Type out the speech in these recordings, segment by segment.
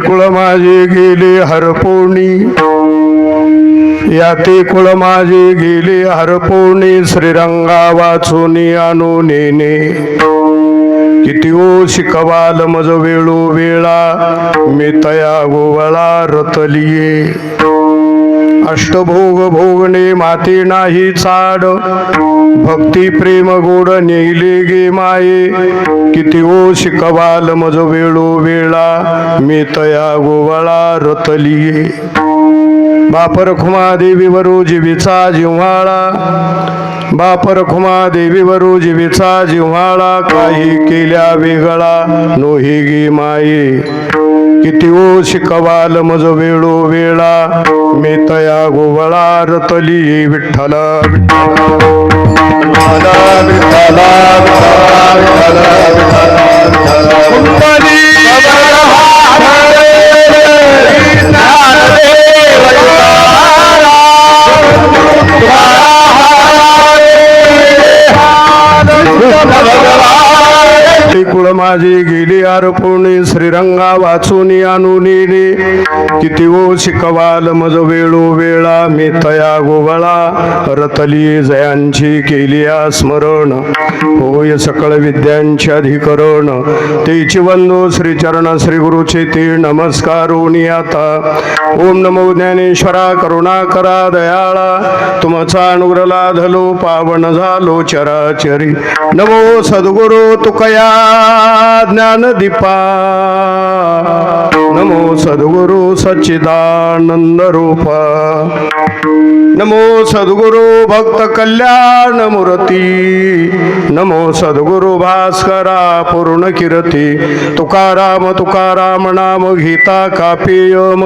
कुळ माझे गेले हरपोणी, याते कुळ माझे गेले हरपोणी, श्रीरंगा वाचूनी आणू नेने. किती ओ शिकवाल मज वेळो वेळा, मी तया गोवळा रतलिये. अष्टभोग भोगणे माते नाही चाड, भक्ती प्रेम गोड नेले गे माये. किती ओ शिकवाल मज वेळो वेळा, मी तया गोवळा रतलिये. बापर खुमा देवी वरू जीवीचा जिव्हाळा, बापर खुमा देवी वरू जीवीचा जिव्हाळा. काही केल्या वेगळा नोही गे माये. किती ओ शिकवाल मज वेळो वेळा, मी तया गोवळा रतली. विठ्ठल कुळ माझे गेले अर्पुणी, श्रीरंगा वाचून आणू नेले. किती ओ शिकवाल मज वेळो वेळा, मी तया गोवळा रतली. जयांची केली स्मरण, होय सकळ विद्यांचे अधिकरण. तेची वंदो श्रीचरण श्री गुरुचे ते नमस्कारोनी आता. ओम नमो ज्ञानेश्वरा करुणाकरा दयाळा, तुमचा अनुग्रह लाधलो पावन झालो चराचरी. नमो सद्गुरु तुकया ज्ञानदीपा, नमो सद्गुरु सच्चिदानंद रूपा. नमो सद्गुरु भक्त कल्याण मूर्ती, नमो सद्गुरु भास्करा पूर्ण कीर्ती. तुकाराम तुकाराम नाम घेता कापेयम,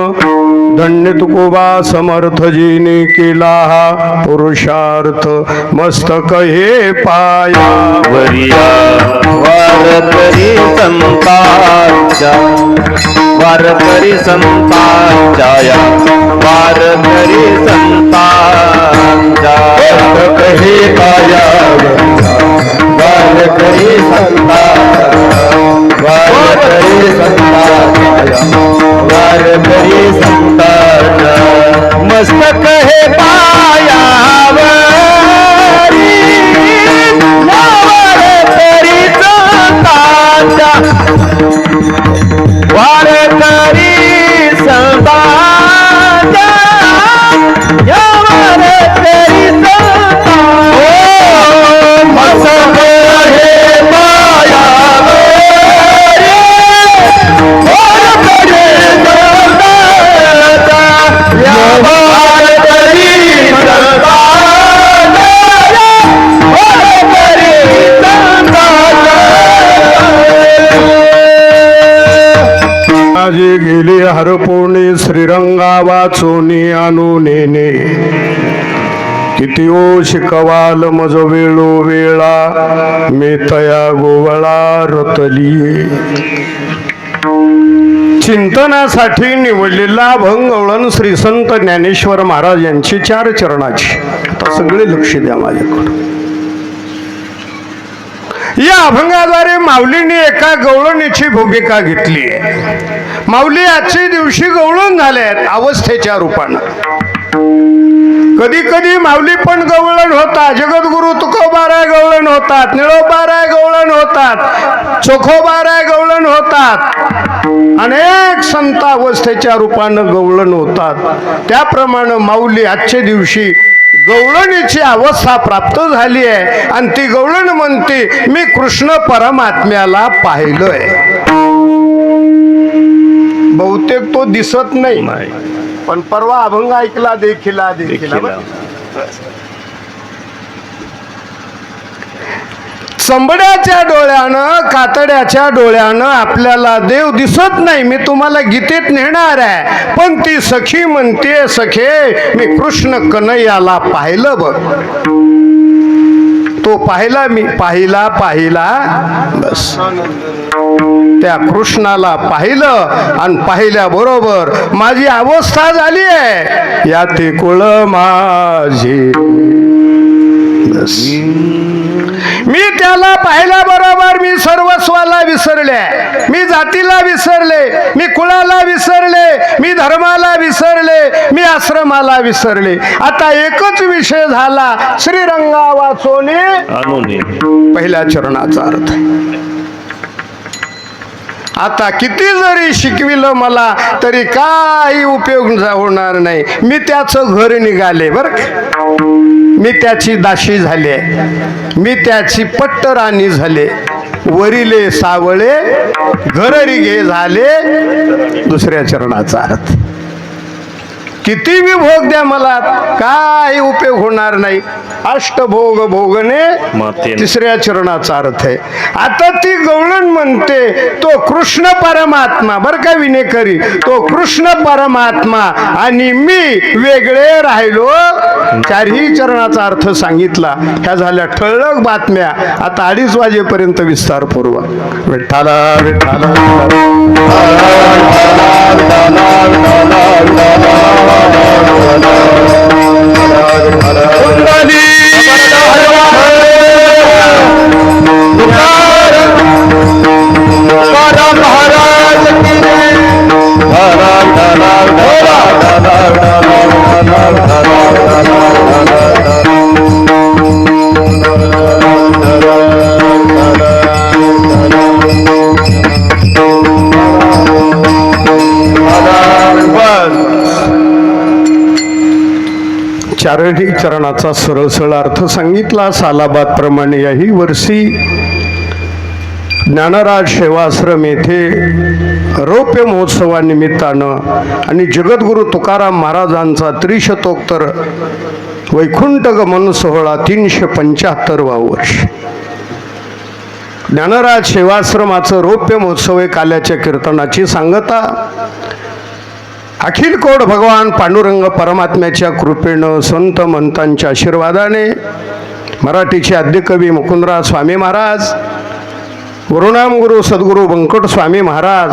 धन्य तुकोबा समर्थ जिने केला हा पुरुषार्थ. मस्तक हे पाया वरिया वारकरी संतांच्या, वारकरी संतांच्या, वारकरी संतांच्या. हे पाया वारकरी संतांच्या, वारकरी संतांच्या, वारकरी संतांच्या. माझे गेले हरपोणे श्रीरंगा वाचोनी आणू नेने किती ओ शिकवाल मज वेळो वेळा मी तया गोवळा रतली चिंतनासाठी निवडलेला अभंगवळण श्री संत ज्ञानेश्वर महाराज यांची 4 चरणाची. आता सगळे लक्ष द्या माझ्याकडे. या अभंगाद्वारे माऊलीने एका गवळणीची भूमिका घेतली आहे. माऊली आजच्या दिवशी गवळण झाल्यात अवस्थेच्या रूपानं. कधी कधी माऊली पण गवळण होतात. जगद्गुरु तुकोबाराय गवळण होतात, निळोबाराय गवळण होतात, चोखोबाराय गवळण होतात. अनेक संत अवस्थेच्या रूपानं गवळण होतात. त्याप्रमाणे माऊली आजच्या दिवशी गवळणीची अवस्था प्राप्त झाली आहे आणि ती गवळण म्हणते मी कृष्ण परमात्म्याला पाहिलंय. बहुतेक तो दिसत नाही, पण परवा अभंग ऐकला देखिला. चंबड्याच्या डोळ्यानं कातड्याच्या डोळ्यानं आपल्याला देव दिसत नाही. मी तुम्हाला गीतेत नेणार आहे, पण ती सखी म्हणते सखे मी कृष्ण कन्हैयाला पाहिलं बघ. तो पाहिला, मी पाहिला बस. त्या कृष्णाला पाहिलं आणि पाहिल्याबरोबर माझी अवस्था झाली आहे या ते कुळ माझी. बस मी त्याला पाहिल्याबरोबर मी सर्वस्वाला विसरले, मी जातीला विसरले, मी कुळाला विसरले, मी धर्माला विसरले, मी आश्रमाला विसरले. आता एकच विषय झाला श्रीरंगा वाचोनी पहिल्या चरणाचा अर्थ. आता किती जरी शिकविलं मला तरी काही उपयोग होणार नाही. मी त्याचं घर निघाले बरं, मी त्याची दाशी झाले, मी त्याची पट्टराणी झाले, वरिले सावळे घररिगे झाले. दुसऱ्या चरणाचा अर्थ किती बी भोग द्या मला काही उपयोग होणार नाही. अष्टभोग भोगणे तिसऱ्या चरणाचा अर्थ आहे. आता ती गवळण म्हणते तो कृष्ण परमात्मा बर का विनेकरी, तो कृष्ण परमात्मा आणि मी वेगळे राहिलो. 4ही चरणाचा अर्थ सांगितला. ह्या झाल्या ठळक बातम्या. आता 2:30 वाजेपर्यंत विस्तारपूर्वक. विठ्ठला विठ्ठला चारही चरणाचा सरळ अर्थ सांगितला. सालाबाद प्रमाणे याही वर्षी ज्ञानराज सेवाश्रम येथे रौप्य महोत्सवानिमित्तानं आणि जगद्गुरु तुकाराम महाराजांचा त्रिशतोत्तर वैकुंठ गमन सोहळा 375वा वर्ष. ज्ञानराज सेवाश्रमाचं रौप्य महोत्सव काल्याच्या कीर्तनाची सांगता. अखिल कोड भगवान पांडुरंग परमात्म्याच्या कृपेनं संत महंतांच्या आशीर्वादाने मराठीचे आद्यकवी मुकुंदराज स्वामी महाराज, गुरुनाम गुरु सद्गुरु व्यंकट स्वामी महाराज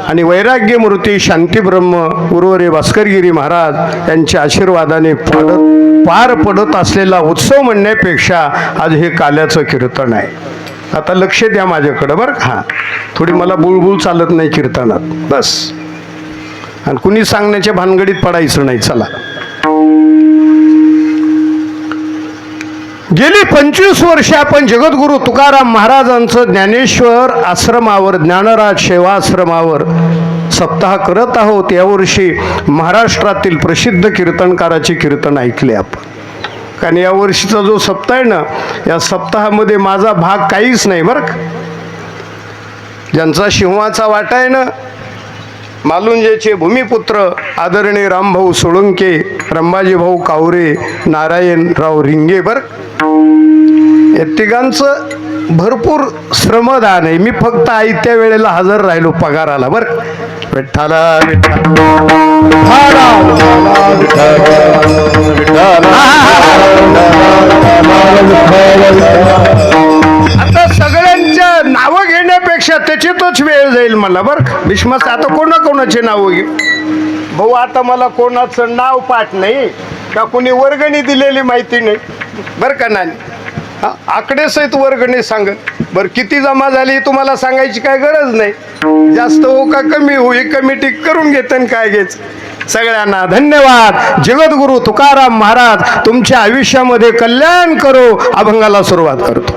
आणि वैराग्य मूर्ती शांतीब्रह्म गुरुवरे भास्करगिरी महाराज यांच्या आशीर्वादाने पार पडत असलेला उत्सव म्हणण्यापेक्षा आज हे काल्याचं कीर्तन आहे. आता लक्ष द्या माझ्याकडं बरं. हां, थोडी मला बुळबुळ चालत नाही कीर्तनात बस. आणि कुणी सांगण्याच्या भानगडीत पडायचं नाही. चला, गेली 25 वर्षे आपण जगद्गुरु तुकाराम महाराजांचं ज्ञानेश्वर आश्रमावर, ज्ञानराज सेवाश्रमावर सप्ताह करत आहोत. यावर्षी महाराष्ट्रातील प्रसिद्ध कीर्तनकाराचे कीर्तन ऐकले आपण. कारण यावर्षीचा जो सप्ताह आहे ना, या सप्ताहामध्ये माझा भाग काहीच नाही बरं. ज्यांचा सिंहाचा वाटा आहे ना, मालुंजेचे भूमिपुत्र आदरणीय रामभाऊ सोळंके, रंबाजी भाऊ कावरे, नारायणराव रिंगे बर, या तिघांचं भरपूर श्रमदान आहे. मी फक्त आयत्या वेळेला हजर राहिलो पगाराला बर. विठ्ठला विठ्ठला आता सगळ्यांच्या नावं घेण्यापेक्षा त्याच्यातच वेळ जाईल मला बरं का. भीष्मास आता कोणाकोणाचे नावं घेऊ भाऊ. आता मला कोणाचं नाव पाठ नाही का कोणी वर्गणी दिलेली माहिती नाही बरं का नानी. आकडे सहित वर्गणी सांगत बरं किती जमा झाली तुम्हाला सांगायची काय गरज नाही. जास्त हो का कमी हो ही कमिटी करून घेते काय घ्यायचं. सगळ्यांना धन्यवाद. जगद्गुरु तुकाराम महाराज तुमच्या आयुष्यामध्ये कल्याण करो. अभंगाला सुरुवात करतो.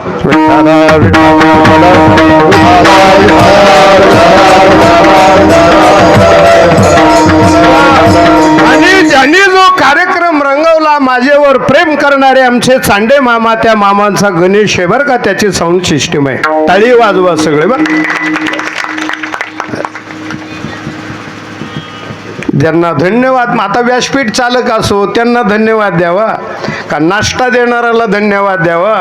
आणि ज्यांनी जो कार्यक्रम रंगवला माझ्यावर प्रेम करणारे आमचे चांडे मामा, त्या मामांचा गणेश आहे बरं का. त्याची साऊंड सिस्टीम आहे. टाळी वाजवा सगळे बरं. ज्यांना धन्यवाद. आता व्यासपीठ चालक असो त्यांना धन्यवाद द्यावा का नाश्ता देणाऱ्याला धन्यवाद द्यावा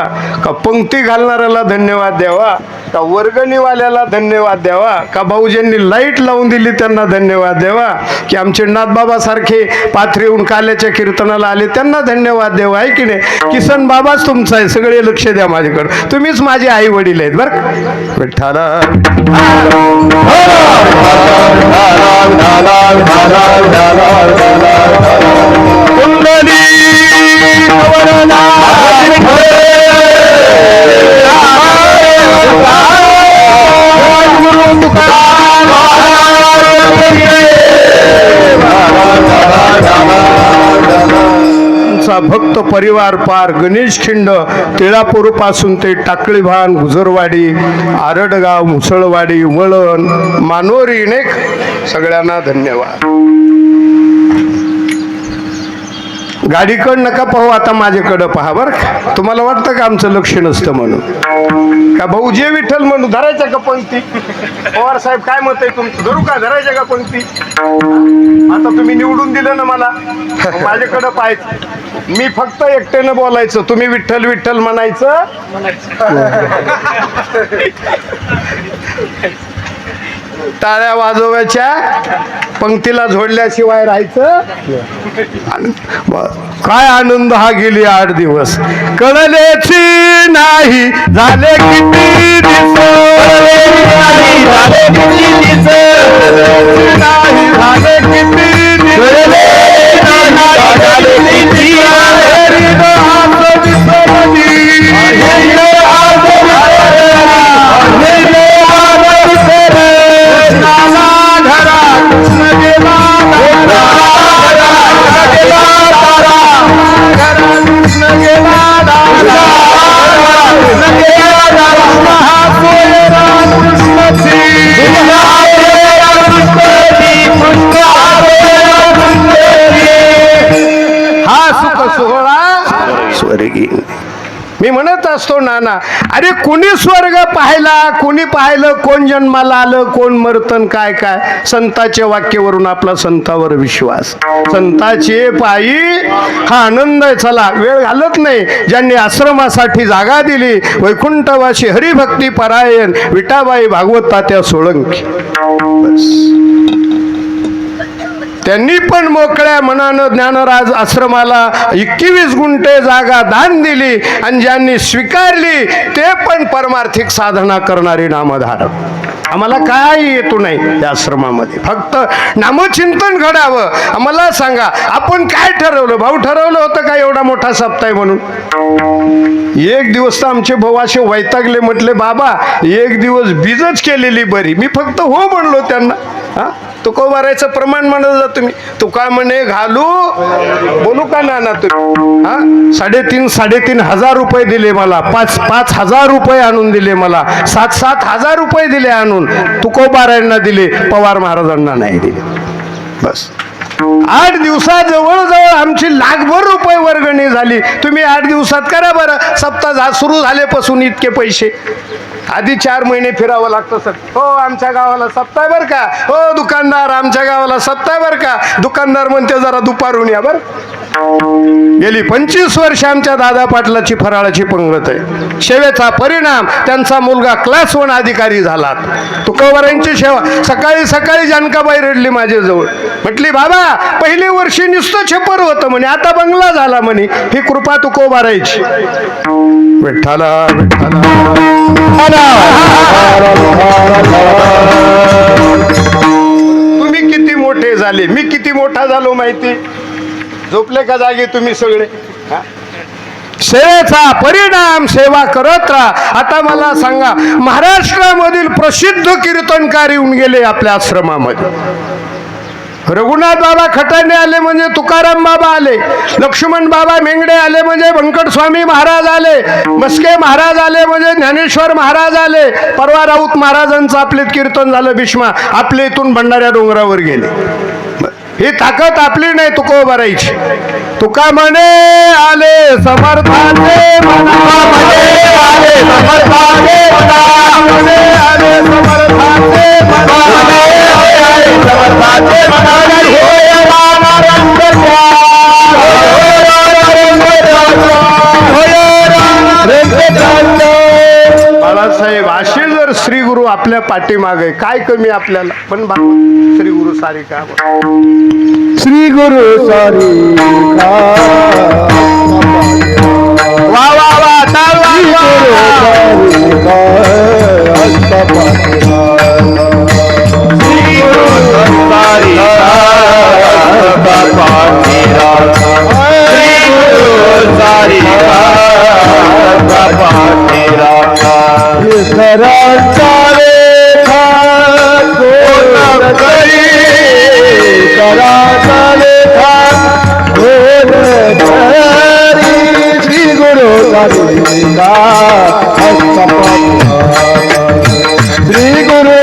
का पंक्ती घालणाऱ्याला धन्यवाद द्यावा का वर्गणीवाल्याला धन्यवाद द्यावा का भाऊ ज्यांनी लाईट लावून दिली त्यांना धन्यवाद द्यावा की आमचे नाथबाबा सारखे पाथरीहून काल्याच्या कीर्तनाला आले त्यांना धन्यवाद द्यावा आहे की नाही. किसन बाबाच तुमचा आहे. सगळे लक्ष द्या माझ्याकडे. तुम्हीच माझे आई वडील आहेत बरं. विठ्ठला भक्त परिवार पार गणेश खिंड तिळापूर पासून ते टाकळी भान, गुजरवाडी, आरडगाव, मुसळवाडी, वळण, मानोरी ने सगळ्यांना धन्यवाद. गाडीकडं नका पाहू आता माझ्याकडं पहा बरं का. तुम्हाला वाटतं का आमचं लक्ष नसतं म्हणून का भाऊ जे विठ्ठल म्हणू धरायच्या का पंक्ती. पवार साहेब काय मत आहे तुमचं. धरू का धरायच्या का पंक्ती. आता तुम्ही निवडून दिलं ना मला माझ्याकडं पाहायचं. मी फक्त एकट्यानं बोलायचं. तुम्ही विठ्ठल विठ्ठल म्हणायचं. टाळ्या वाजवायच्या. पंक्तीला झोडल्याशिवाय राहायचं. काय आनंद हा गेली 8 दिवस कळलेची नाही झाले किती दिवस नाही झाले किती मी म्हणत असतो नाना अरे कोणी स्वर्ग पाहिला कोणी पाहिलं कोण जन्माला आलं कोण मरतन काय काय. संताच्या वाक्यावरून आपला संतावर विश्वास. संताचे पायी हा आनंद आहे. चला वेळ घालत नाही. ज्यांनी आश्रमासाठी जागा दिली वैकुंठवासी हरिभक्ती परायण विठाबाई भागवत तात्या सोळंकी त्यांनी पण मोकळ्या मनानं ज्ञानराज आश्रमाला 21 गुंठे जागा दान दिली आणि ज्यांनी स्वीकारली ते पण परमार्थिक साधना करणारी नामधारक. आम्हाला काय येतो नाही त्या आश्रमामध्ये. फक्त नामचिंतन घडावं. आम्हाला सांगा आपण काय ठरवलं. भाऊ ठरवलं होतं का एवढा मोठा सप्ताह म्हणून. एक दिवस तर आमचे भाऊ असे वैतागले. म्हटले बाबा एक दिवस बीजच केलेली बरी. मी फक्त हो म्हणलो त्यांना. तुकोबारायचं प्रमाण म्हणत जा तुम्ही. तुका म्हणे घालू बोलू का नाना तुम्ही. 3,500 हजार रुपये दिले मला. 5,000 रुपये आणून दिले मला. 7,000 रुपये दिले आणून. तुकोबारायांना दिले पवार महाराजांना नाही दिले. बस 8 दिवसात जवळजवळ आमची लाखभर रुपये वर्गणी झाली. तुम्ही 8 दिवसात करा बरं. सप्ताह सुरू झाल्यापासून इतके पैसे आधी 4 महिने फिरावं लागतं सर. हो आमच्या गावाला सप्ताह बर का. हो दुकानदार आमच्या गावाला सप्ताह बर का. दुकानदार म्हणते जरा दुपारून या बर. गेली 25 वर्ष आमच्या दादा पाटलाची फराळाची पंगत आहे. सेवेचा परिणाम त्यांचा मुलगा क्लास 1 अधिकारी झाला. तुकोबारांची सेवा. सकाळी सकाळी जानकाबाई रडली माझ्याजवळ. म्हटली बाबा पहिली वर्षी नुसतं छप्पर होतं म्हणे, आता बंगला झाला म्हणे. ही कृपा तुकोबारायची. विठ्ठला तुम्ही किती मोठे झाले, मी किती मोठा झालो माहिती. झोपले का जागे तुम्ही सगळे. सेवेचा परिणाम सेवा करत राहा. आता मला सांगा, महाराष्ट्रामधील प्रसिद्ध कीर्तनकार येऊन गेले आपल्या आश्रमामध्ये. रघुनाथ बाबा खटाणे आले म्हणजे तुकाराम बाबा आले. लक्ष्मण बाबा मेंगडे आले म्हणजे व्यंकट स्वामी महाराज आले. मस्के महाराज आले म्हणजे ज्ञानेश्वर महाराज आले. परवा राऊत महाराजांचं आपले कीर्तन झालं. भीष्मा आपल्या इथून भंडाऱ्या डोंगरावर गेले. ही ताकद आपली नाही तुकोबारायची. तुका म्हणे आले समर्थाचे मना, आले समर्थाचे मना, म्हणे आले समर्थाचे मना, आले समर्थाचे मना. बाळासाहेब असे जर श्री गुरु आपल्या पाठीमागे काय कमी आपल्याला. पण श्री गुरु सारी का, श्री गुरु सारी का. वा वा वा टाळ श्री गुरु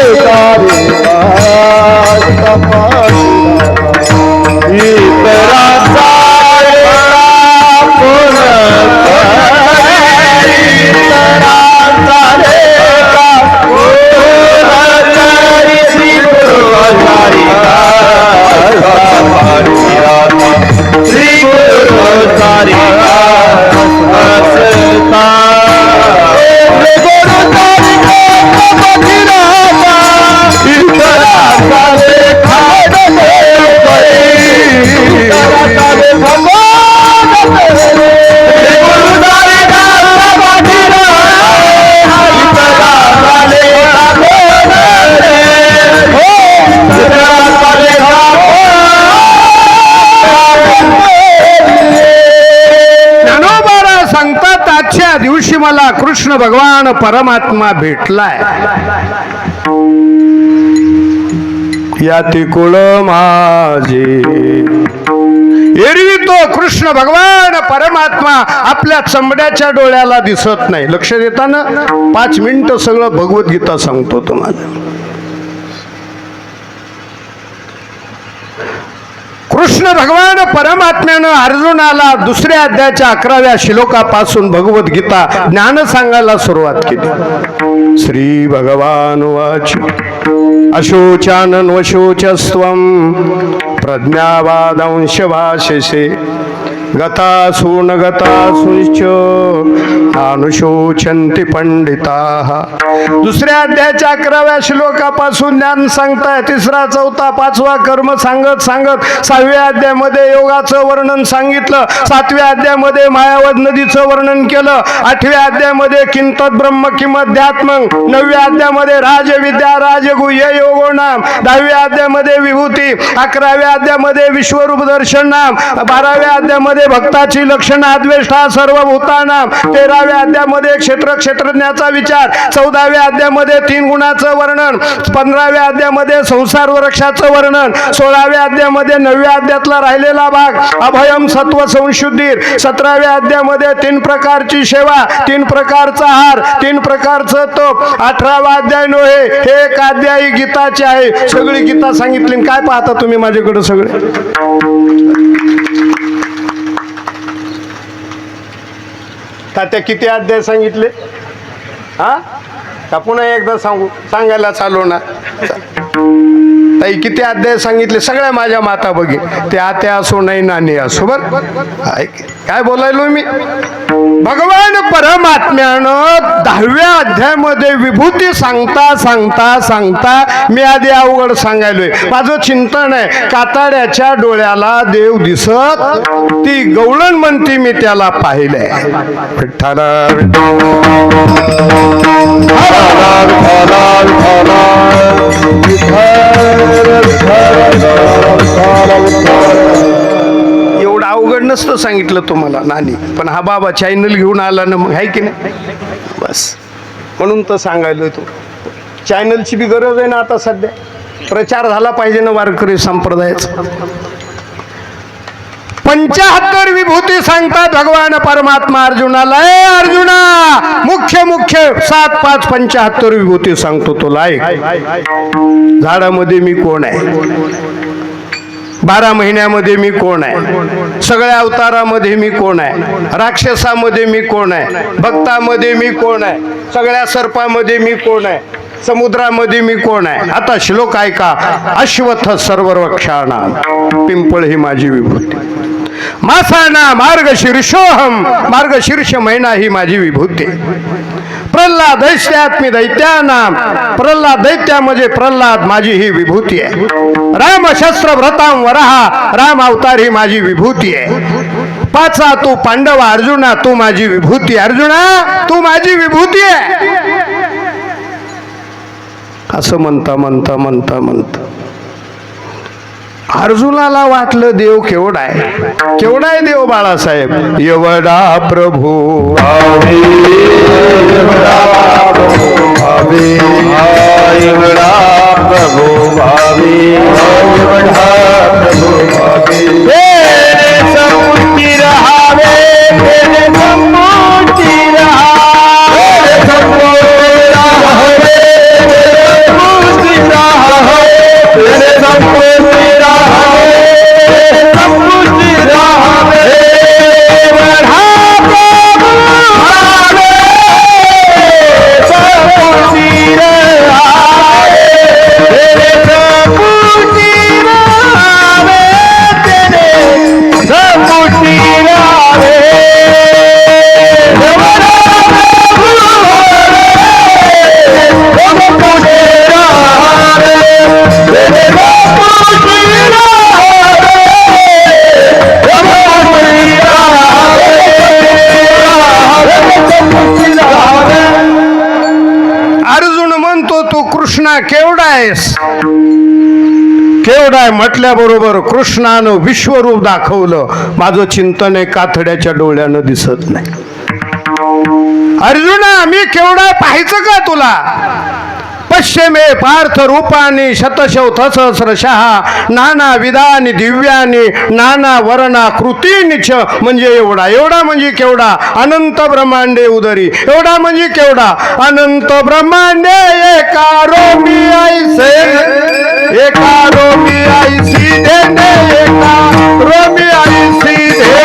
दिवशी मला कृष्ण भगवान परमात्मा भेटलाय. याती कुळ माझे. एरवी तो कृष्ण भगवान परमात्मा आपल्या चमड्याच्या डोळ्याला दिसत नाही. लक्ष देताना 5 मिनिटं सगळं भगवद्गीता सांगतो तुम्हाला. कृष्ण भगवान परमात्म्यानं अर्जुनाला 2ऱ्या अध्यायाच्या 11व्या श्लोकापासून भगवद्गीता ज्ञान सांगायला सुरुवात केली. श्री भगवान वाच अशोचानन वशोचस्त्वं प्रज्ञावादांश भाषसे गतासून गतासूंश्च अनुशोचन्ति पंडिताः. 2ऱ्या अध्यायाच्या 11व्या श्लोकापासून ज्ञान सांगताय. 3रा 4था 5वा कर्म सांगत 6व्या अध्यायामध्ये योगाचं वर्णन सांगितलं. 7व्या अध्यायामध्ये मायावत नदीचं वर्णन केलं. 8व्या अध्यायामध्ये किंतत ब्रह्म किंमध्यात्म. 9व्या अध्यायामध्ये राजविद्या राजगुह्य योगो नाम. 10व्या अध्यायामध्ये विभूती. 11व्या अध्यायामध्ये विश्वरूप दर्शन नाम. 12व्या अध्यायामध्ये भक्ताची लक्षण अद्वेष्टा सर्वभूतानाम. 13व्या अध्यायामध्ये क्षेत्रज्ञाचा विचार. 14व्या अध्यायामध्ये 3 गुणाचं वर्णन. 15व्या अध्यायामध्ये संसार वृक्षाचं वर्णन. 16व्या अध्यायामध्ये 9व्या अध्यायातला राहिलेला भाग अभयम सत्व संशुद्धीर. 17व्या अध्यायामध्ये 3 प्रकारची सेवा, 3 प्रकारचा आहार, 3 प्रकारचं तप. 18वा अध्याय नोहे हे एक अध्याय गीताचे आहे. सगळी गीता सांगितली. काय पाहता तुम्ही माझ्याकडे सगळे. तात्या किती अध्याय सांगितले. हा का पुन्हा एकदा सांगायला चालू ना? ताई किती अध्याय सांगितले सगळ्या माझ्या माता बघे, ते आत्या असो नाही नानी असो. बर काय बोलायलो मी? भगवान परमात्म्यानं 10व्या अध्यायामध्ये विभूती सांगता सांगता सांगता मी आधी अवघड सांगायलोय. माझं चिंतन आहे, कातड्याच्या डोळ्याला देव दिसत, ती गवळण म्हणती मी त्याला पाहिलंय. विठ्ठला एवढं अवघड नसतं सांगितलं तुम्हाला नानी, पण हा बाबा चॅनल घेऊन आला ना, मग आहे की नाही? बस म्हणून तर सांगायलोय. तो चॅनलची बी गरज आहे ना आता सध्या, प्रचार झाला पाहिजे ना वारकरी संप्रदायाचा. 75 विभूती सांगतात भगवान परमात्मा अर्जुनाला. ए अर्जुना, मुख्य 7 5 75 विभूती सांगतो तुला. झाडामध्ये मी कोण आहे, 12 महिन्यामध्ये मी कोण आहे, सगळ्या अवतारामध्ये मी कोण आहे, राक्षसामध्ये मी कोण आहे, भक्तामध्ये मी कोण आहे, सगळ्या सर्पामध्ये मी कोण आहे, समुद्रामध्ये मी कोण आहे. आता श्लोक ऐका. अश्वत्थ सर्ववृक्षाणां पिंपळ ही माझी विभूती, मासाना मार्गशीर्षोहम मार्गशीर्ष महिना ही माझी विभूती, प्रल्हाद दैत्यात्मी दैत्यानाम प्रल्हाद दैत्यामध्ये प्रल्हाद माझी ही विभूती आहे. राम शस्त्र व्रताम वराहा राम अवतार ही माझी विभूती आहे. 5 तू पांडव अर्जुना तू माझी विभूती, अर्जुना तू माझी विभूती आहे. असं म्हणता म्हणता म्हणता म्हणता अर्जुनाला वाटलं देव केवढा आहे, केवढा आहे देव बाळासाहेब. एवढा प्रभू भावे, एवढा प्रभू भावे, एवढा प्रभू भावे, एवढा प्रभू भावे. तेरे समुची रहावे, तेरे समुची रहावे, तेरे समुची रहावे, तेरे समुची केवढा आहेस, केवढा आहे म्हटल्याबरोबर कृष्णानं विश्वरूप दाखवलं. माझं चिंतन आहे कातड्याच्या डोळ्यानं दिसत नाही. अर्जुना मी केवढा पाहायचं का तुला? पश्चिमे पार्थ रूपानी शतशः नाना विधानी दिव्यानी नाना वर्णा कृतीनिच. म्हणजे एवढा, एवढा म्हणजे केवढा, अनंत ब्रह्मांडे उदरी. एवढा म्हणजे केवढा, अनंत ब्रह्मांडे एका रोमी ऐसे, एका रोमी ऐसी देणे, एका रोमी ऐसी दे.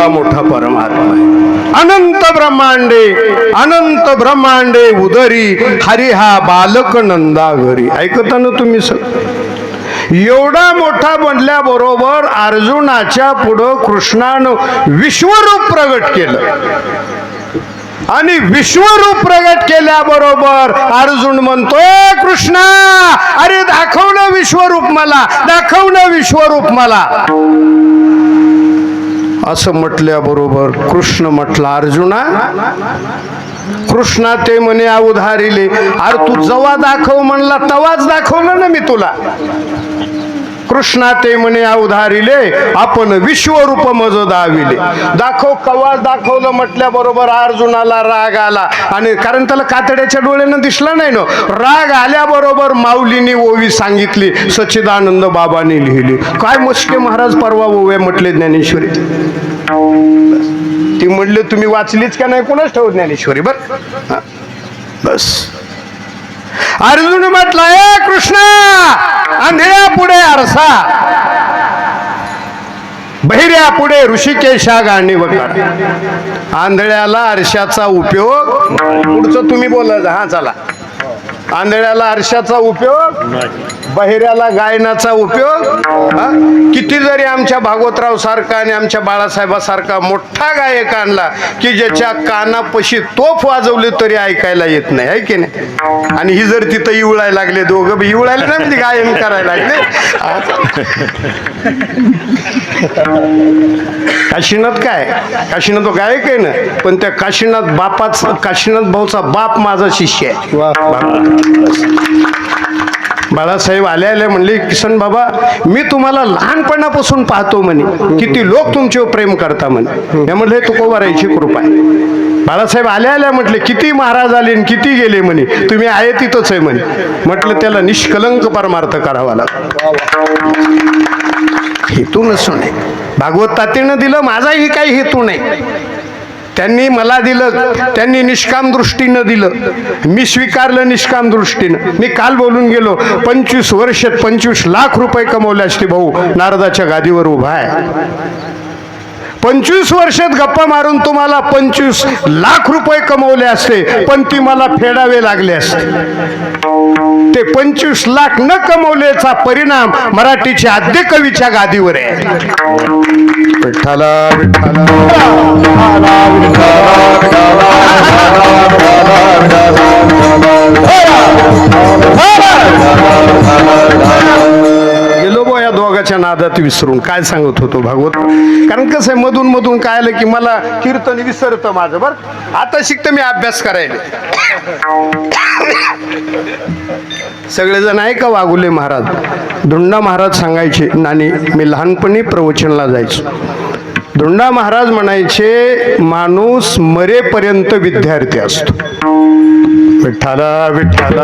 मोठा परमात्मा आहे. अनंत ब्रह्मांडे उदरी हरी हा बालक नंदा घरी. ऐकता ना तुम्ही सगळं? एवढा मोठा बनल्याबरोबर अर्जुनाच्या पुढं कृष्णानं विश्वरूप प्रगट केलं. आणि विश्वरूप प्रगट केल्याबरोबर अर्जुन म्हणतोय कृष्णा अरे दाखव ना विश्वरूप मला, दाखव ना विश्वरूप मला. असं म्हटल्याबरोबर कृष्ण म्हटला, अर्जुना कृष्णा ते म्हणे अवधारिले. अरे तू जवा दाखव म्हणला तवाच दाखवलं ना मी तुला. कृष्णा ते म्हणे अवधारिले आपण विश्वरूप मज दाविले. दाखव कवा दाखवलं म्हटल्याबरोबर अर्जुनाला राग आला. आणि कारण त्याला कातड्याच्या डोळ्यानं दिसला नाही ना. राग आल्याबरोबर माऊलीने ओवी सांगितली, सच्चिदानंद बाबांनी लिहिली. काय मस्के महाराज परवा ओव्या म्हटले ज्ञानेश्वरी. ती म्हणले तुम्ही वाचलीच का नाही कोणाच ठेवत ज्ञानेश्वरी. बर बस. अर्जुन म्हटला, ए कृष्णा अंधळ्या पुढे आरसा, बहिऱ्या पुढे ऋषिकेशा गाणी वकार. आंधळ्याला आरशाचा उपयोग, पुढचं तुम्ही बोला. हा चला. आंधळ्याला आरशाचा उपयोग, बहिऱ्याला गायनाचा उपयोग. किती जरी आमच्या भागवतराव सारखा आणि आमच्या बाळासाहेबासारखा मोठा गायक आणला की ज्याच्या कानापशी तोफ वाजवली तरी ऐकायला येत नाही, आहे की नाही. आणि ही जर तिथं इवळायला लागले, दोघं इवळायला ना म्हणजे गायन करायला लागले. काशीनाथ काय, काशीनाथ तो गायक आहे ना, पण त्या काशीनाथ बापाचा, काशीनाथ भाऊचा बाप माझा शिष्य आहे. बाळासाहेब आले आले म्हणले, किसन बाबा मी तुम्हाला लहानपणापासून पाहतो म्हणे, किती लोक तुमच्यावर प्रेम करता म्हणे. या म्हणले तुकोबारायची कृपा आहे. बाळासाहेब आल्या आल्या म्हटले, किती महाराज आले आणि किती गेले म्हणे, तुम्ही आहे तिथंच आहे म्हणे. म्हटलं त्याला निष्कलंक परमार्थ करावा लागतो. हेतू नसून आहे. भागवत तात्यानं दिलं, माझाही काही हेतू नाही. त्यांनी मला दिलं, त्यांनी निष्काम दृष्टीनं दिलं, मी स्वीकारलं निष्काम दृष्टीनं. मी काल बोलून गेलो, 25 वर्षात 25 लाख रुपये कमवले असते भाऊ, नारदाच्या गादीवर उभा आहे. 25 वर्षात गप्पा मारून तुम्हाला 25 लाख रुपये कमवले असते, पण ती मला फेडावे लागले असते. ते 25 लाख न कमवल्याचा परिणाम मराठीच्या आद्य कवीच्या गादीवर आहे. विठ्ठला विठ्ठला गेलो बो या दोघाच्या नादात विसरून. काय सांगत होतो भागवत. कारण कसं आहे, मधून मधून काय आलं की मला कीर्तन विसरतं माझं. बरं आता शिकतं मी अभ्यास करायला. सगळेजण आहे का वाघुले महाराज, धुंडा महाराज सांगायचे. नानी मी लहानपणी प्रवचनला जायचो. धुंडा महाराज म्हणायचे, माणूस मरेपर्यंत विद्यार्थी असतो. विठ्ठला विठ्ठला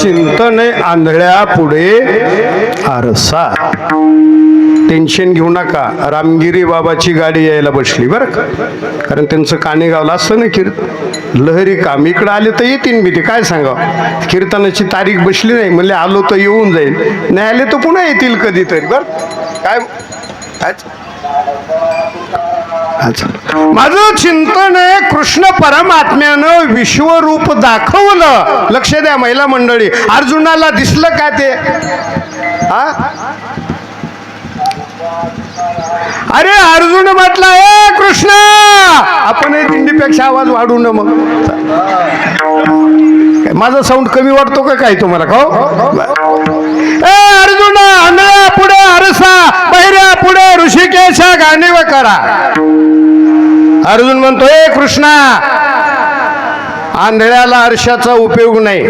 चिंतन आंधळ्या पुढे आरसा. टेन्शन घेऊ नका. रामगिरी बाबाची गाडी यायला बसली बरं का. कारण त्यांचं कानेगावला असतं ना कीर्तन, लहरी काम. इकडं आले तर येतील मी, ते काय सांगावं. कीर्तनाची तारीख बसली नाही, म्हणले आलो तर येऊन जाईल, नाही आले तर पुन्हा येतील कधीतरी. बरं काय माझं चिंतन आहे, कृष्ण परमात्म्यानं विश्वरूप दाखवलं. लक्ष द्या महिला मंडळी, अर्जुनाला दिसलं का ते? अरे अर्जुन म्हटला, ए कृष्णा, आपण दिंडीपेक्षा आवाज वाढू न. मग माझा साऊंड कमी वाटतो का काय तुम्हाला? ए अर्जुन, आंधळ्या पुढे आरसा, बहिऱ्या पुढे ऋषिकेशा गांडीव करा. अर्जुन म्हणतो, ए कृष्णा, आंधळ्याला आरशाचा उपयोग नाही,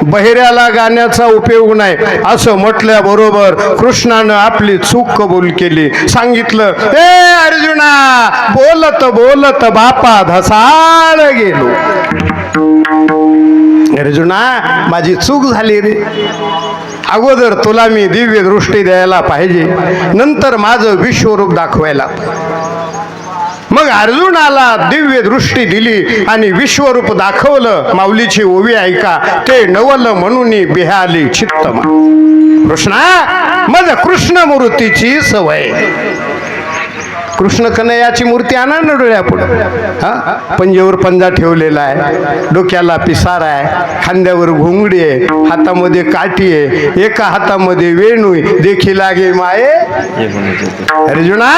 बहिऱ्याला गाण्याचा उपयोग नाही. असं म्हटल्याबरोबर कृष्णानं आपली चूक कबूल केली. सांगितलं, ए अर्जुना, बोलत बोलत बापा धसाळ गेलो. अर्जुना, माझी चूक झाली रे. अगोदर तुला मी दिव्य दृष्टी द्यायला पाहिजे, नंतर माझं विश्वरूप दाखवायला. मग अर्जुनाला दिव्य दृष्टी दिली आणि विश्वरूप दाखवलं. माऊलीची ओवी ऐका, ते नवल म्हणून बिहाली चित्तमा. कृष्णा, माझ्या कृष्ण मूर्तीची सवय. कृष्ण कन्हैयाची मूर्ती आणा ना डोळ्यापुढं. पंजेवर पंजा ठेवलेला आहे, डोक्याला पिसार आहे, खांद्यावर घोंगडी आहे, हातामध्ये काठी आहे, एका हातामध्ये वेणू देखी लागे माये. अर्जुना,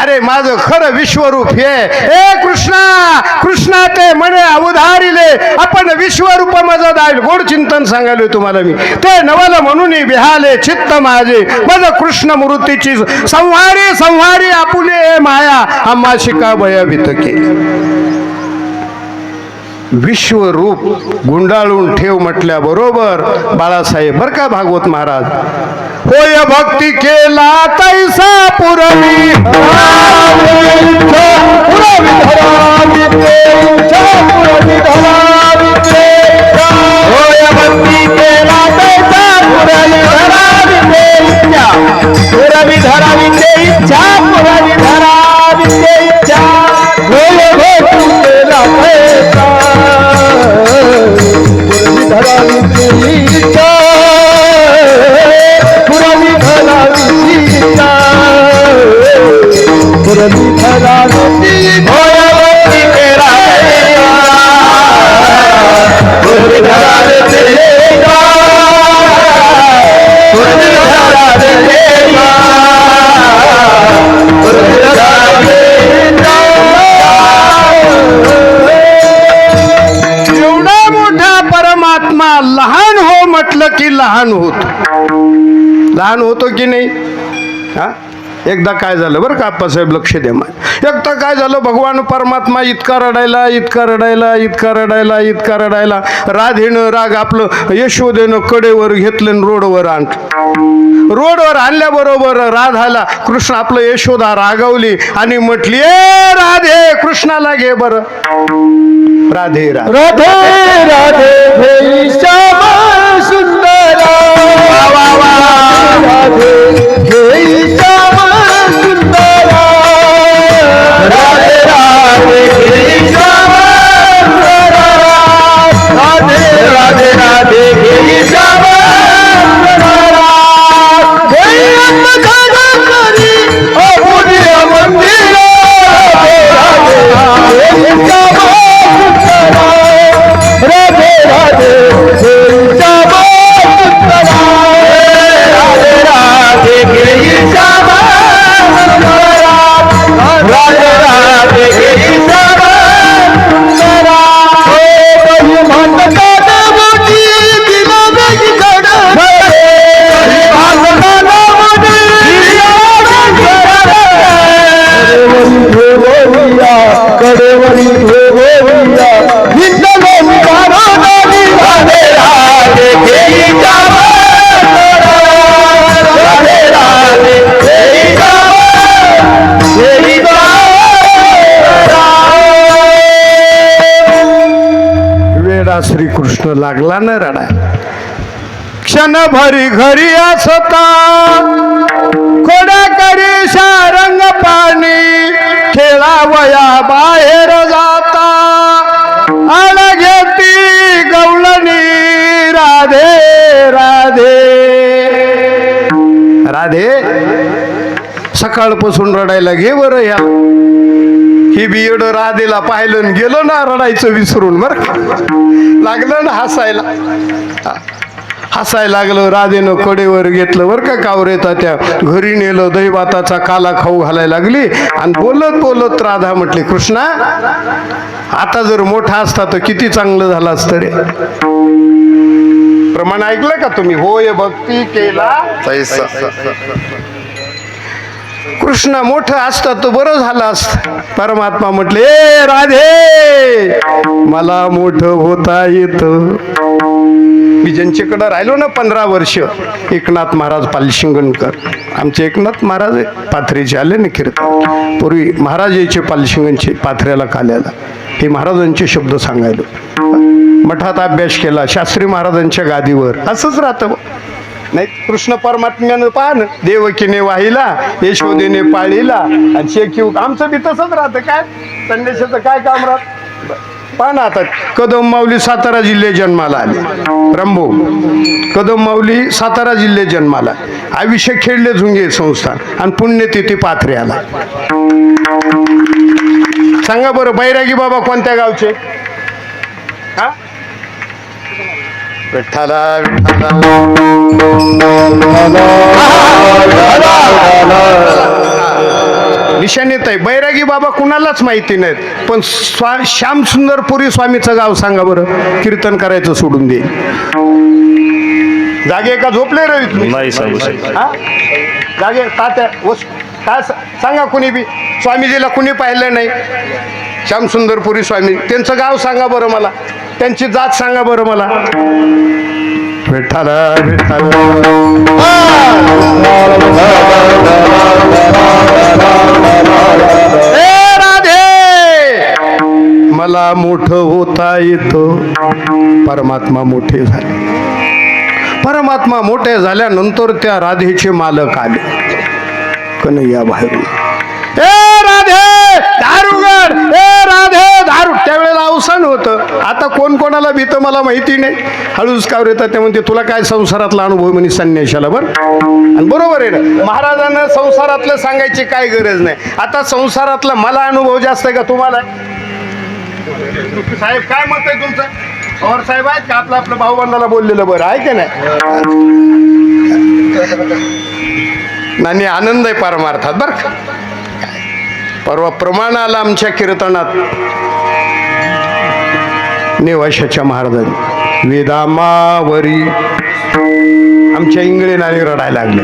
अरे माझं खरं विश्वरूप हे. ए कृष्णा, कृष्णा ते म्हणे अवधारिले आपण विश्वरूप मज दाईल गोड चिंतन सांगायलोय तुम्हाला मी ते नवल म्हणून बिहाले चित्त माझे मज कृष्ण मूर्तीची संहारी संहारी आपुले माया आम्हा शिका भयभीत केली विश्वरूप गुंडाळून ठेव म्हटल्या बरोबर बाळासाहेब बर का भागवत महाराज होय भक्ती केला तैसा पुरवी होय भक्ती केला तैसा पुरवी धरावी ते इच्छा पुरवी धरावी ते इच्छा होय भक्ती केला तैसा पुरवी धरावी ते इच्छा पुरवी धरावी ती इच्छा पुरवी धरावी ती होय भक्ती केला पुरवी धरावी ते इच्छा पुरवी धरावी ते इच्छा पुरवी धरावी एवढा मोठा परमात्मा लहान हो म्हटलं की लहान होतो की नाही हा एकदा काय झालं बरं का आप्पासाहेब लक्ष द्या मग एकदा काय झालं भगवान परमात्मा इतका रडायला राधेनं राग आपलं यशोदेनं कडेवर घेतलं आणि रोडवर आणल्याबरोबर राधाला कृष्ण आपलं यशोदा रागवली आणि म्हटली ए राधे कृष्णाला घे बरं राधे राधे राधे राधे हे श्यामा सुंदरा राधे हे श्यामा सुंदरा राधे राधे हे श्यामा सुंदरा राधे राधे राधे हे श्यामा सुंदरा हे अमघा करी अपुर्य मंदिर राधे राधे हे श्यामा राधे राधे हे श्यामा सुंदरा राधे राधे हे श्यामा सुंदरा राधे राधे हे श्यामा सुंदरा हो कही म्हणता मोठी दिला बेगी कड कही म्हणता मोठी दिला बेगी कडेवरी ठेवोया हिंदलो विचारो नानी राधे राधे हे श्यामा राधे राधे हे श्यामा हे वेडा श्रीकृष्ण लागला न रडा क्षणभरी घरी असता खोड्या करी शारंग पाणी खेळावया बाहेर जाता आळ घेती गवळणी राधे राधे राधे सकाळपासून रडायला घे बरं या ही बियड राधेला पाहिलं आणि गेलो ना रडायचं विसरून बरं का. लागलं ना हसायला लागलं राधेनं कडेवर घेतलं बरं का कावरेता त्या घरी नेलं दही भाताचा काला खाऊ घालायला लागली आणि बोलत राधा म्हटली कृष्णा आता जर मोठा असता तर किती चांगलं झालं असतं रे प्रमाण ऐकलं का तुम्ही होय भक्ती केला तैसा कृष्ण मोठं असतं तर बरं झालं असतं परमात्मा म्हटले ए राधे मला मोठं होता येतं मी ज्यांच्याकडं राहिलो ना 15 वर्ष एकनाथ महाराज पालशिंगणकर आमचे एकनाथ महाराज पाथरीचे आले ना कीर्तन पूर्वी महाराज यायचे पालशिंगणचे पाथऱ्याला काल्याला हे महाराजांचे शब्द सांगायलो मठात अभ्यास केला शास्त्री महाराजांच्या गादीवर असंच राहतं नाही कृष्ण परमात्म्यानं पाहा ना देवकीने वाहिला यशोदेने पाळीला आणि शेखीव आमचं बी तसंच राहतं काय संदेशाचं काय काम राहत पहा ना आता कदम माऊली सातारा जिल्हे जन्माला आले रंभो कदम माऊली सातारा जिल्हे जन्माला आयुष्य खेळले झुंगे संस्थान आणि पुण्यतिथी पाथरे आला सांगा बरं बैरागी बाबा कोणत्या गावचे हा विठ्ठला निशाणीत आहे. बैरागी बाबा कुणालाच माहिती नाहीत, पण श्याम सुंदरपुरी स्वामीचं गाव सांगा बरं, कीर्तन करायचं सोडून दे. जागे का झोपले रवी तुम्ही? नाही सांगू शकत. हा? जागे तात्या काय सांगा, कुणी बी स्वामीजीला कुणी पाहिलं नाही? श्याम सुंदरपुरी स्वामी, त्यांचं गाव सांगा बरं मला, त्यांची जात सांगा बरं मला. विठ्ठल विठ्ठल. ए राधे, मला मोठं होता येतं. परमात्मा मोठे झाले. परमात्मा मोठे झाल्यानंतर त्या राधेचे मालक आले. कन्हैया बाहेरून, ए राधे दार उघड, ए राधे दारू. त्यावेळेला अवसान होतं. आता कोण कोणाला भीत मला माहिती नाही. हळूच कावर येतात ते म्हणते तुला काय संसारातला अनुभव म्हणे संन्याशाला. बरं, आणि बरोबर आहे ना, महाराजांना संसारातलं सांगायची काय गरज नाही. आता संसारातला मला अनुभव जास्त आहे का तुम्हाला? साहेब काय मत आहे तुमचं? पवार साहेब आहेत का? आपलं आपलं भाऊबंधाला बोललेलं बरं आहे का नाही? आणि आनंद आहे परमार्थात बरं का. परवा प्रमाण आला आमच्या कीर्तनात नेवाशाच्या महाराजांनी, वेदामावरी. आमच्या इंगळे नाणी रडायला लागले,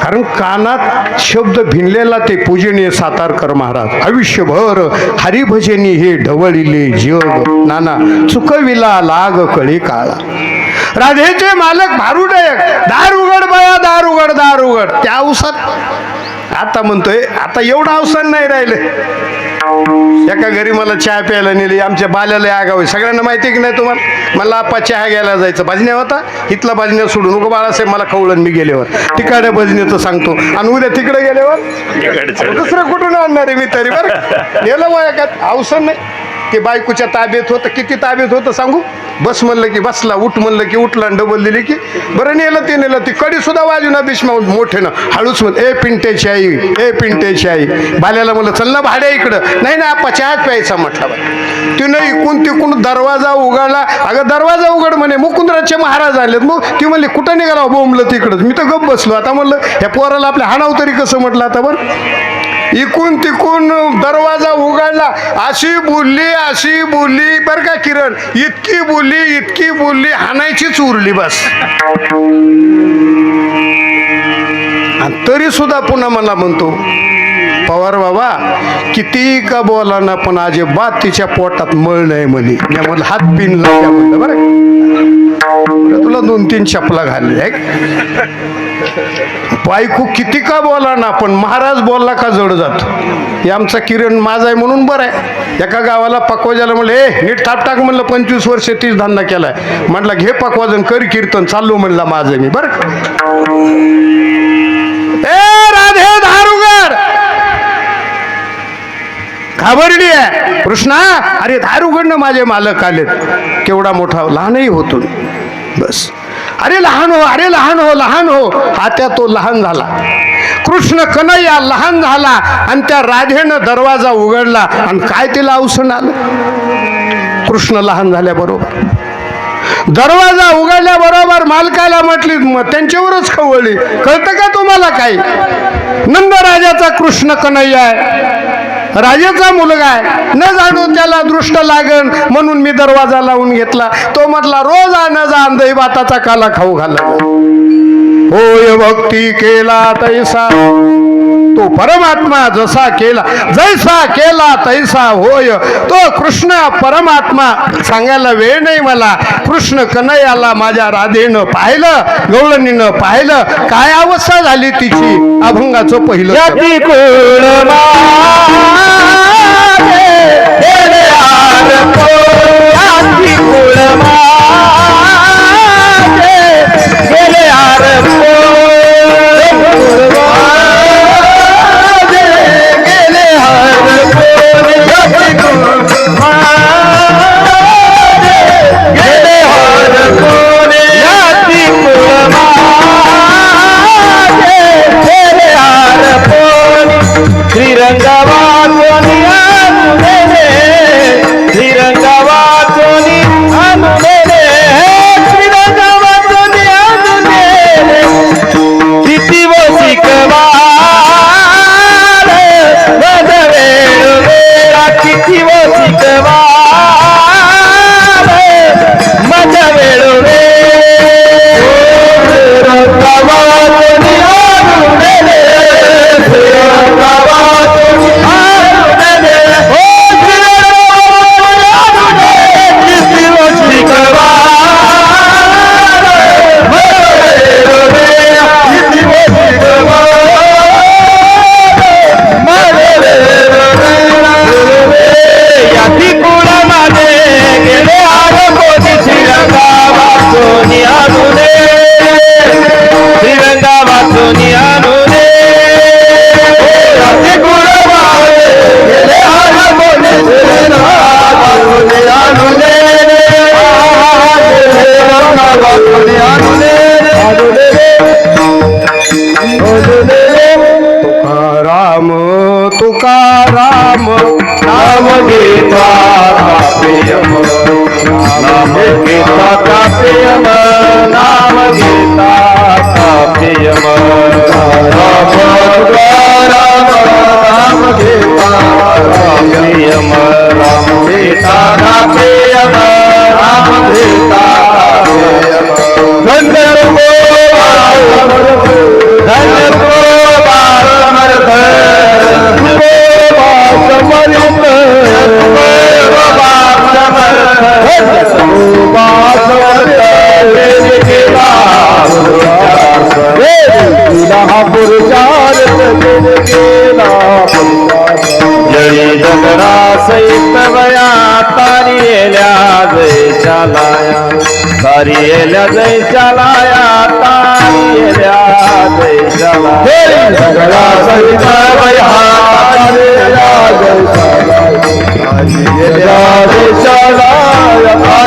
कारण कानात शब्द भिनलेला ते पूजनीय सातारकर महाराज. आयुष्यभर हरिभजनी हे ढवळिले जग, नाना चुकविला लाग कळी काळा. राधेचे मालक भारुडयक, दार उघड बया, दार उघड, दार उघड. त्या अवसात आता म्हणतोय, आता एवढं अवसान नाही राहिले. एका घरी मला चहा प्यायला नेली, आमच्या बाल्याला आगाव, सगळ्यांना माहिती की नाही तुम्हाला? मला आपा चहा घ्यायला जायचं, भजन्या होता, इथला भजन्या सोडून उगा बाळासाहेब मला खवळण मी गेल्यावर तिकडे भजनेचं सांगतो, आणि उद्या तिकडे गेल्यावर दुसरं कुठून आणणार आहे मी तरी. बरं गेलं मग एका अवसन नाही. ते बायकोच्या ताब्यात होतं, किती ताब्यात होतं सांगू? बस म्हणलं की बसला, उठ म्हणलं की उठला, डबल दिली की बरं नेलं ते नेलं. ती कडी सुद्धा वाजून भीष्मा मोठे ना हळूच म्हण, ए पिंटेची आई, ए पिंटेची आई. बाल्याला म्हणलं चल ना भाड्या इकडं. नाही ना आपा चहाच प्यायचा म्हटला. तिनं इकून तिकून दरवाजा उघडला. अगं दरवाजा उघड म्हणे, मुकुंदराजचे महाराज आलेत. मग ती म्हणली कुठं निघाला बोंबलं तिकडंच. मी तर गप्प बसलो. आता म्हणलं ह्या पोराला आपल्या हाणाव तरी कसं म्हटलं आता. बरं इकून तिकून दरवाजा उघडला. अशी बोलली बरं का किरण, इतकी बोलली हाणायचीच उरली बस. आणि तरी सुद्धा पुन्हा मला म्हणतो, पवार बाबा किती का बोला ना, पण अजिबात तिच्या पोटात मळ नाही म्हणे. म्हणलं हात पिनला त्या म्हणलं. बरं तुला 2-3 चपला घालले. बायको किती का बोला ना, पण महाराज बोलला का जड जात. हे आमचा किरण माझा आहे म्हणून बरं आहे. एका गावाला पकवाजाला म्हणलं, ए नीट थाप टाक म्हणलं, 25 वर्ष 30 धंदा केलाय. म्हटलं घे पकवाजन, कर कीर्तन, चाललो म्हणला माझं मी. बरं ए राधे धारुगड घाबरली आहे. कृष्णा अरे दार उघडणं, माझे मालक आलेत. केवढा मोठा, लहानही होतो बस. अरे लहान हो, अरे लहान हो, लहान हो. आता तो लहान झाला. कृष्ण कन्हैया लहान झाला, आणि त्या राधेनं दरवाजा उघडला, आणि काय तिला अवसण आलं. कृष्ण लहान झाल्याबरोबर दरवाजा उघडल्याबरोबर मालकाला म्हटली, त्यांच्यावरच खवळली, कळतं का तुम्हाला काय? नंद राजाचा कृष्ण कन्हैया आहे, राजाचा मुलगा आहे. न जाणू त्याला दृष्ट लागन म्हणून मी दरवाजा लावून घेतला. तो म्हटला रोज आण जा, दही भाताचा काला खाऊ घाला. होय भक्ती केला तैसा, तो परमात्मा जसा केला, जैसा केला तैसा होय. तो कृष्ण परमात्मा सांगायला वेळ नाही मला. कृष्ण कन्हैयाला माझ्या राधेनं पाहिलं, गवळणीनं पाहिलं, काय अवस्था झाली तिची. अभंगाचं पहिलं श्रीरंगवा नाम घेता कापेयम नाम घेता कापेयम नाम घेता कापेयम राम राम नाम घेता कापेयम राम घेता कापेयम राम घेता कापेयम धन्य जळी जगरा सहित वया तारियेल्या जयच्या लाया तारियेल्या जयच्या लाया तारियेल्या जयच्या लाया जगरा सहित वया तारियेल्या जयच्या लाया तारियेल्या जयच्या लाया